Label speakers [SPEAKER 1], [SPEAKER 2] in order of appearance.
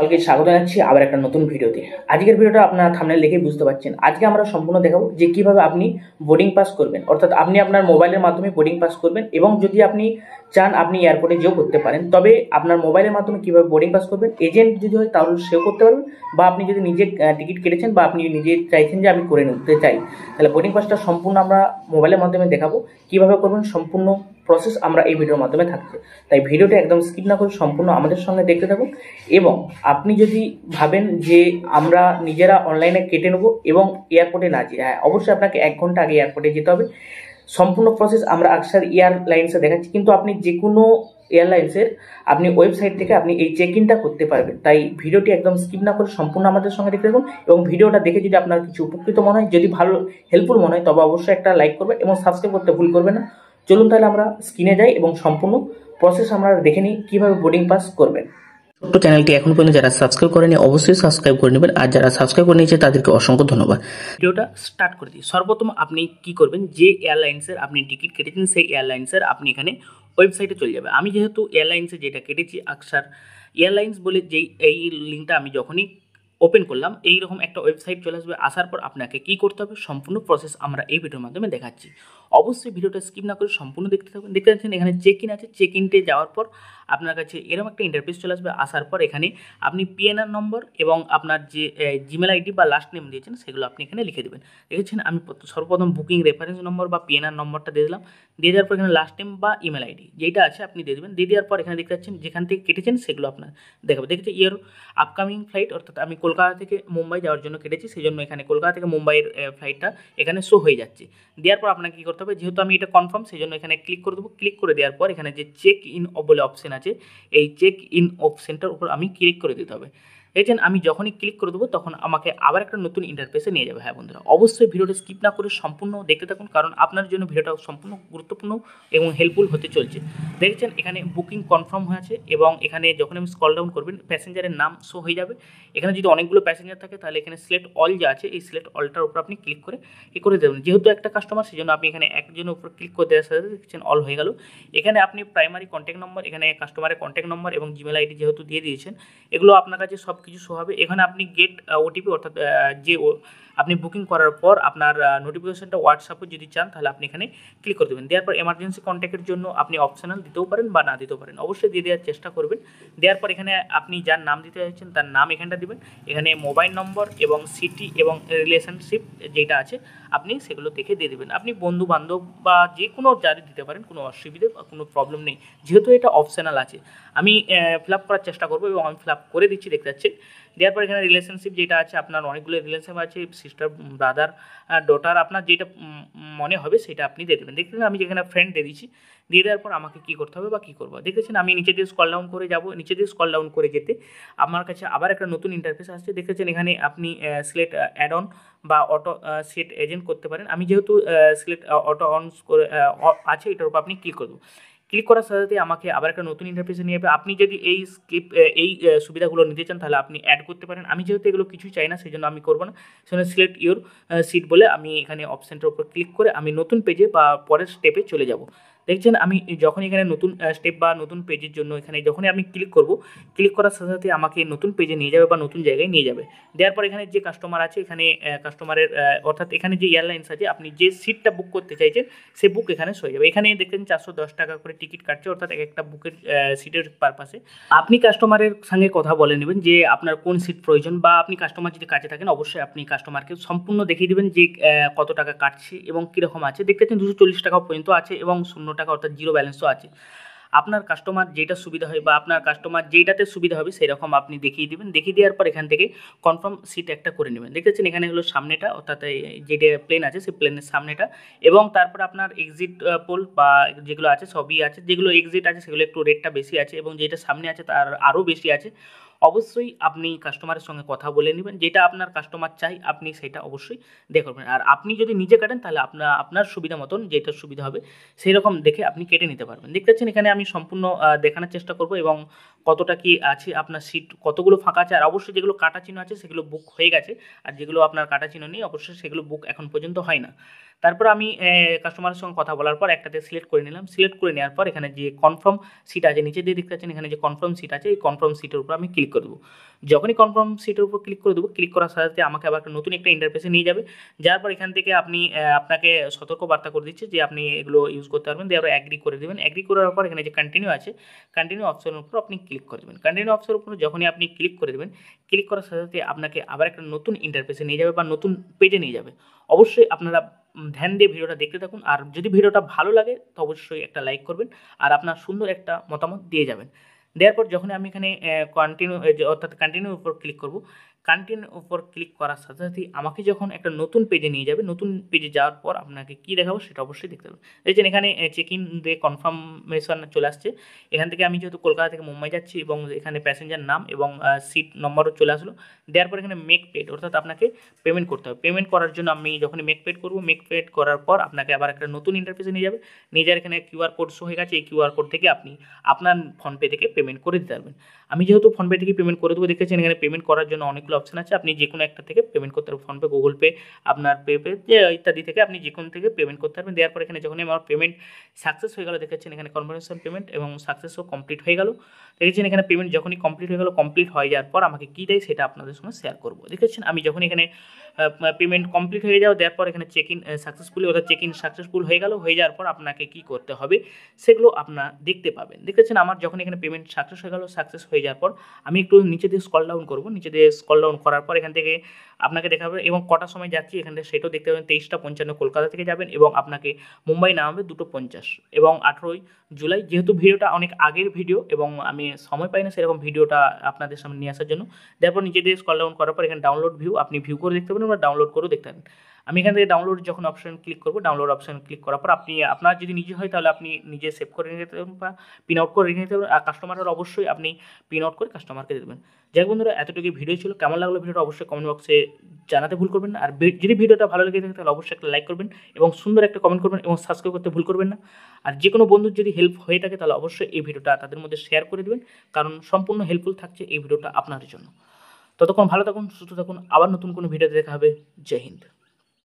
[SPEAKER 1] সকলকে স্বাগত জানাচ্ছি আবার একটা নতুন ভিডিওতে। আজকের ভিডিওটা আপনারা থাম্বনেল দেখেই বুঝতে পারছেন। আজকে আমরা সম্পূর্ণ দেখাবো যে কিভাবে আপনি বোর্ডিং পাস করবেন, অর্থাৎ আপনি আপনার মোবাইলের মাধ্যমে বোর্ডিং পাস করবেন এবং যদি আপনি চান আপনি এয়ারপোর্টে যেও করতে পারেন, তবে আপনার মোবাইলের মাধ্যমে কিভাবে বোর্ডিং পাস করবেন, এজেন্ট যদি হয় তাহলে সেও করতে পারবেন, বা আপনি যদি নিজে টিকিট কেটেছেন বা আপনি নিজে চাইছেন যে আমি করে নিতে চাই, তাহলে বোর্ডিং পাসটা সম্পূর্ণ আমরা মোবাইলের মাধ্যমে দেখাবো। কিভাবে করবেন সম্পূর্ণ প্রসেস আমরা এই ভিডিওর মাধ্যমে থাকছে, তাই ভিডিওটা একদম স্কিপ না করে সম্পূর্ণ আমাদের সঙ্গে দেখতে থাকুন। এবং আপনি যদি ভাবেন যে আমরা নিজেরা অনলাইনে কেটে নেবো এবং এয়ারপোর্টে না যাই, হ্যাঁ অবশ্যই আপনাকে 1 ঘন্টা আগে এয়ারপোর্টে যেতে হবে। সম্পূর্ণ প্রসেস আমরা আকসার এয়ারলাইন্সে দেখাচ্ছি, কিন্তু আপনি যে কোনো এয়ারলাইন্সের আপনি ওয়েবসাইট থেকে আপনি এই চেক ইনটা করতে পারবেন। তাই ভিডিওটি একদম স্কিপ না করে সম্পূর্ণ আমাদের সঙ্গে দেখতে থাকুন এবং ভিডিওটা দেখে যদি আপনার কিছু উপকৃত মনে হয়, যদি ভালো হেল্পফুল মনে হয়, তবে অবশ্যই একটা লাইক করবেন এবং সাবস্ক্রাইব করতে ভুল করবেন না। চলুন তাহলে আমরা স্ক্রিনে যাই এবং সম্পূর্ণ প্রসেস আমরা দেখে নিই কীভাবে বোর্ডিং পাস করবেন। ছোট্ট চ্যানেলটি এখন পর্যন্ত যারা সাবস্ক্রাইব করেনি অবশ্যই সাবস্ক্রাইব করে নেবেন, আর যারা সাবস্ক্রাইব করে নিয়েছে তাদেরকে অসংখ্য ধন্যবাদ। ভিডিওটা স্টার্ট করে দিই। সর্বপ্রথম আপনি কি করবেন, যে এয়ারলাইন্সের আপনি টিকিট কেটেছেন সেই এয়ারলাইন্সের আপনি এখানে ওয়েবসাইটে চলে যাবে। আমি যেহেতু এয়ারলাইন্সে যেটা কেটেছি আকসার এয়ারলাইন্স বলে, যেই এই লিঙ্কটা আমি যখনই ওপেন করলাম এইরকম একটা ওয়েবসাইট চলে আসবে। আসার পর আপনাকে কি করতে হবে সম্পূর্ণ প্রসেস আমরা এই ভিডিওর মাধ্যমে দেখাচ্ছি। অবশ্যই ভিডিওটা স্কিপ না করে সম্পূর্ণ দেখতে থাকবেন। দেখতে পাচ্ছেন এখানে চেক ইন আছে, চেক ইনটে যাওয়ার পর আপনার কাছে এরকম একটা ইন্টারফেস চলে আসবে। আসার পর এখানে আপনি পিএনআর নম্বর এবং আপনার যে জিমেল আইডি বা লাস্ট নেম দিয়েছেন সেগুলো আপনি এখানে লিখে দেবেন। দেখেছেন আমি সর্বপ্রথম বুকিং রেফারেন্স নম্বর বা পিএনআর নম্বরটা দিয়ে দিলাম। দিয়ে দেওয়ার পর এখানে লাস্ট নেম বা ইমেল আইডি যেটা আছে আপনি দিয়ে দেবেন। দিয়ে দেওয়ার পর এখানে দেখতে পাচ্ছেন যেখান থেকে কেটেছেন সেগুলো আপনার দেখাবে। দেখেছে ইয়ার আপকামিং ফ্লাইট, অর্থাৎ আমি কলকাতা থেকে মুম্বাই যাওয়ার জন্য কেটেছি, সেই জন্য এখানে কলকাতা থেকে মুম্বাইয়ের ফ্লাইটটা এখানে শো হয়ে যাচ্ছে। দেওয়ার পর আপনাকে কী করতে হবে, যেহেতু আমি এটা কনফার্ম সেই জন্য এখানে ক্লিক করে দেবো। ক্লিক করে দেওয়ার পর এখানে যে চেক ইন বলে অপশন আছে, এই চেক ইন অপশনটার উপর আমি ক্লিক করে দিতে হবে। দেখছেন আমি যখনই ক্লিক করে দেবো তখন আমাকে আবার একটা নতুন ইন্টারফেসে নিয়ে যাবে। হ্যাঁ বন্ধুরা, অবশ্যই ভিডিওটা স্কিপ না করে সম্পূর্ণ দেখতে থাকুন, কারণ আপনার জন্য ভিডিওটা সম্পূর্ণ গুরুত্বপূর্ণ এবং হেল্পফুল হতে চলছে। দেখছেন এখানে বুকিং কনফার্ম হয়ে আছে এবং এখানে যখন আমি স্ক্রল ডাউন করবেন প্যাসেঞ্জারের নাম শো হয়ে যাবে। এখানে যদি অনেকগুলো প্যাসেঞ্জার থাকে তাহলে এখানে সিলেক্ট অল যা আছে এই সিলেক্ট অলটার উপর আপনি ক্লিক করে দেবেন। যেহেতু একটা কাস্টমার সেই জন্য আপনি এখানে একজনের উপর ক্লিক করে দেওয়ার সাথে দেখছেন অল হয়ে গেল। এখানে আপনি প্রাইমারি কন্ট্যাক্ট নম্বর, এখানে কাস্টমারের কন্ট্যাক্ট নম্বর এবং জিমেল আইডি যেহেতু দিয়ে দিয়েছেন এগুলো আপনার কাছে সব কিছু শো হবে। এখানে আপনি গেট ওটিপি, অর্থাৎ যে আপনি বুকিং করার পর আপনার নোটিফিকেশনটা হোয়াটসঅ্যাপে যদি চান তাহলে আপনি এখানে ক্লিক করে দেবেন। দেওয়ার পর এমার্জেন্সি কন্ট্যাক্টের জন্য আপনি অপশনাল দিতেও পারেন বা না দিতেও পারেন, অবশ্যই দিয়ে দেওয়ার চেষ্টা করবেন। দেওয়ার পর এখানে আপনি যার নাম দিতে চাইছেন তার নাম এখানটা দেবেন। এখানে মোবাইল নম্বর এবং সিটি এবং রিলেশনশিপ যেটা আছে আপনি সেগুলো দেখে দিয়ে দেবেন। আপনি বন্ধু বান্ধব বা যে কোনো যারই দিতে পারেন, কোনো অসুবিধে বা কোনো প্রবলেম নেই, যেহেতু এটা অপশনাল আছে। আমি ফিল আপ করার চেষ্টা করবো এবং আমি ফিল আপ করে দিচ্ছি, দেখতে পাচ্ছেন। দেওয়ার পর এখানে রিলেশনশিপ যেটা আছে, আপনার অনেকগুলো রিলেশনশিপ আছে, সিস্টার, ব্রাদার, ডটার, আপনার যেটা মনে হবে সেটা আপনি দিয়ে দেবেন। দেখতে আমি যেখানে ফ্রেন্ড দিয়ে দিচ্ছি। দিয়ে দেওয়ার পর আমাকে কী করতে হবে বা কী করবো, দেখেছেন আমি নিচে দিয়ে স্ক্রল ডাউন করে যাব। নিচে দিয়ে স্ক্রল ডাউন করে যেতে আমার কাছে আবার একটা নতুন ইন্টারফেস আসছে। দেখেছেন এখানে আপনি সিলেক্ট অ্যাড অন বা অটো সেট এজেন্ট করতে পারেন। আমি যেহেতু সিলেক্ট অটো অন করে আছে এটার উপর আপনি ক্লিক করবো। ক্লিক করার সাথে সাথে আমাকে আবার একটা নতুন ইন্টারফেসে নিয়ে যাবে। আপনি যদি এই এই সুবিধাগুলো নিতে চান তাহলে আপনি অ্যাড করতে পারেন। আমি যেহেতু এগুলো কিছুই চাই না সেই জন্য আমি করবো না। সেজন্য সিলেক্ট ইউর সিট বলে আমি এখানে অপশানটার উপর ক্লিক করে আমি নতুন পেজে বা পরের স্টেপে চলে যাব। দেখছেন আমি যখন এখানে নতুন স্টেপ বা নতুন পেজের জন্য এখানে যখনই আমি ক্লিক করব, ক্লিক করার সাথে সাথে আমাকে নতুন পেজে নিয়ে যাবে বা নতুন জায়গায় নিয়ে যাবে। দেওয়ার পর এখানে যে কাস্টমার আছে এখানে কাস্টমারের অর্থাৎ এখানে যে এয়ারলাইন্স আছে আপনি যে সিটটা বুক করতে চাইছেন সে বুক এখানে শো হয়ে যাবে। এখানে দেখছেন 410 টাকা করে টিকিট কাটছে, অর্থাৎ একটা বুকের সিটের পারপাসে। আপনি কাস্টমারের সঙ্গে কথা বলে নেবেন যে আপনার কোন সিট প্রয়োজন, বা আপনি কাস্টমার যদি কাছে থাকেন অবশ্যই আপনি কাস্টমারকে সম্পূর্ণ দেখিয়ে দেবেন যে কত টাকা কাটছে এবং কীরকম আছে। দেখতে পাচ্ছেন 240 টাকা পর্যন্ত আছে এবং 0 টাকা অর্থাৎ জিরো ব্যালেন্সও আছে। আপনার কাস্টমার যেটা সুবিধা হয় বা আপনার কাস্টমার যেটাতে সুবিধা হবে সেরকম আপনি দেখিয়ে দেবেন। দেখিয়ে দেওয়ার পর এখান থেকে কনফার্ম সিট একটা করে নেবেন। দেখতে পাচ্ছেন এখানে হলো সামনেটা, অর্থাৎ যেটা প্লেন আছে সেই প্লেনের সামনেটা, এবং তারপর আপনার এক্সিট পোল বা যেগুলো আছে সবই আছে। যেগুলো এক্সিট আছে সেগুলো একটু রেটটা বেশি আছে এবং যেটা সামনে আছে তার আরও বেশি আছে। অবশ্যই আপনি কাস্টমারের সঙ্গে কথা বলে নেবেন, যেটা আপনার কাস্টমার চাই আপনি সেটা অবশ্যই দেখবেন। আর আপনি যদি নিজে কাটেন তাহলে আপনার সুবিধা মতন যেটা সুবিধা হবে সেই রকম দেখে আপনি কেটে নিতে পারবেন। দেখতে পাচ্ছেন এখানে আমি সম্পূর্ণ দেখানোর চেষ্টা করব এবং কতটা কি আছে, আপনার সিট কতগুলো ফাঁকা আছে, আর অবশ্যই যেগুলো কাটা চিহ্ন আছে সেগুলো বুক হয়ে গেছে, আর যেগুলো আপনার কাটা চিহ্ন নেই অবশ্যই সেগুলো বুক এখন পর্যন্ত হয় না। তারপর আমি কাস্টমারের সঙ্গে কথা বলার পর একটাতে সিলেক্ট করে নিলাম। সিলেক্ট করে নেওয়ার পর এখানে যে কনফার্ম সিট আছে নিচে দিয়ে দেখতে পাচ্ছেন এখানে যে কনফার্ম সিট আছে এই কনফার্ম সিটের উপর আমি ক্লিক করে দেবো। যখনই কনফার্ম সিটের উপর ক্লিক করে দেবো, ক্লিক করার সাথে সাথে আমাকে আবার নতুন একটা ইন্টারফেসে নিয়ে যাবে, যার পর এখান থেকে আপনি আপনাকে সতর্কবার্তা করে দিচ্ছে যে আপনি এগুলো ইউজ করতে পারবেন, দিয়ে আরও অ্যাগ্রি করে দেবেন। অ্যাগ্রি করার পর এখানে যে কন্টিনিউ আছে, কন্টিনিউ অপশনের উপর আপনি ক্লিক করে দেবেন। কন্টিনিউ অপশনের উপর যখনই আপনি ক্লিক করে দেবেন, ক্লিক করার সাথে সাথে আপনাকে আবার একটা নতুন ইন্টারফেসে নিয়ে যাবে বা নতুন পেজে নিয়ে যাবে। অবশ্যই আপনারা ধ্যান দিয়ে ভিডিওটা দেখতে থাকুন, আর যদি ভিডিওটা ভালো লাগে তো অবশ্যই একটা লাইক করবেন আর আপনার সুন্দর একটা মতামত দিয়ে যাবেন। দেওয়ার পর যখন আমি এখানে কন্টিনিউ অর্থাৎ কন্টিনিউর উপর ক্লিক করব, কন্টিনিউর উপর ক্লিক করার সাথে সাথেই আমাকে যখন একটা নতুন পেজে নিয়ে যাবে, নতুন পেজে যাওয়ার পর আপনাকে কী দেখাবো সেটা অবশ্যই দেখতে হবে। দেখছেন এখানে চেক ইন দিয়ে কনফার্মেশন চলে আসছে। এখান থেকে আমি যেহেতু কলকাতা থেকে মুম্বাই যাচ্ছি এবং এখানে প্যাসেঞ্জার নাম এবং সিট নম্বরও চলে আসলো। দেওয়ার পর এখানে মেক পেড অর্থাৎ আপনাকে পেমেন্ট করতে হবে। পেমেন্ট করার জন্য আমি যখনই মেক পেড করবো, মেক পেড করার পর আপনাকে আবার একটা নতুন ইন্টারফেসে নিয়ে যাবে। নিয়ে যাওয়ার এখানে কিউআর কোড শো হয়ে গেছে, এই কিউআর কোড থেকে আপনি আপনার ফোনপে থেকে পেমেন্ট করে দিতে পারবেন। আমি যেহেতু ফোনপে থেকে পেমেন্ট করে দেবো, দেখেছেন এখানে পেমেন্ট করার জন্য অনেকগুলো অপশন আছে, আপনি যে কোনো একটা থেকে পেমেন্ট করতে পারবেন। ফোনপে, গুগল পে, আপনার পেপে ইত্যাদি থেকে আপনি যে কোনো থেকে পেমেন্ট করতে পারবেন। দেওয়ার পর এখানে যখনই আমার পেমেন্ট সাকসেস হয়ে গেল, দেখেছেন এখানে কনফার্মেশন পেমেন্ট এবং সাকসেসও কমপ্লিট হয়ে গেল। দেখেছেন এখানে পেমেন্ট যখনই কমপ্লিট হয়ে গেল, কমপ্লিট হয়ে যাওয়ার পর আমাকে কী দেয় সেটা আপনাদের সঙ্গে শেয়ার করবো। দেখেছেন আমি যখন এখানে পেমেন্ট কমপ্লিট হয়ে যাওয়া, দেওয়ার পর এখানে চেক ইন সাকসেসফুলি অর্থাৎ চেক ইন সাকসেসফুল হয়ে গেল। হয়ে যাওয়ার পর আপনাকে কী করতে হবে সেগুলো আপনারা দেখতে পাবেন। দেখেছেন আমার যখন এখানে পেমেন্ট সাকসেস হয়ে গেল, সাকসেস হয়ে যাওয়ার পর আমি একটু নিচে দিয়ে স্ক্রল ডাউন করবো। নিচে দিয়ে স্ক্রল ডাউন করার পর এখান থেকে আপনাকে দেখাবে এবং কটার সময় যাচ্ছি এখান থেকে সেটাও দেখতে পাবেন। 23:55 কলকাতা থেকে যাবেন এবং আপনাকে মুম্বাই নামাবে 2:50 এবং 18ই জুলাই। যেহেতু ভিডিওটা অনেক আগের ভিডিও এবং আমি সময় পাই না সেরকম ভিডিওটা আপনাদের সামনে নিয়ে আসার জন্য, তারপর নিচে দিয়ে স্ক্রল ডাউন করার পর এখানে ডাউনলোড ভিউ আপনি ভিউ করে দেখতে পারেন বা ডাউনলোড করেও দেখতে পারেন। আমি এখান থেকে ডাউনলোড যখন অপশন ক্লিক করবো, ডাউনলোড অপশন ক্লিক করার পর আপনি আপনার যদি নিজে হয় তাহলে আপনি নিজে সেভ করে নিতে পারেন বা প্রিন্ট আউট করে রেখে নিতে পারেন। আর কাস্টমারের অবশ্যই আপনি প্রিন্ট আউট করে কাস্টমারকে দেবেন। যাই বন্ধুরা, এতটুকু ভিডিও ছিল। কেমন লাগলো ভিডিওটা অবশ্যই কমেন্ট বক্সে জানাতে ভুল করবেন না। আর যদি ভিডিওটা ভালো লেগে থাকে তাহলে অবশ্যই একটা লাইক করবেন এবং সুন্দর একটা কমেন্ট করবেন এবং সাবস্ক্রাইব করতে ভুল করবেন না। আর যে কোনো বন্ধুর যদি হেল্প হয়ে থাকে তাহলে অবশ্যই এই ভিডিওটা তাদের মধ্যে শেয়ার করে দেবেন, কারণ সম্পূর্ণ হেল্পফুল থাকছে এই ভিডিওটা আপনাদের জন্য। ততক্ষণ ভালো থাকুন, সুস্থ থাকুন, আবার নতুন কোনো ভিডিওতে দেখা হবে। জয় হিন্দ।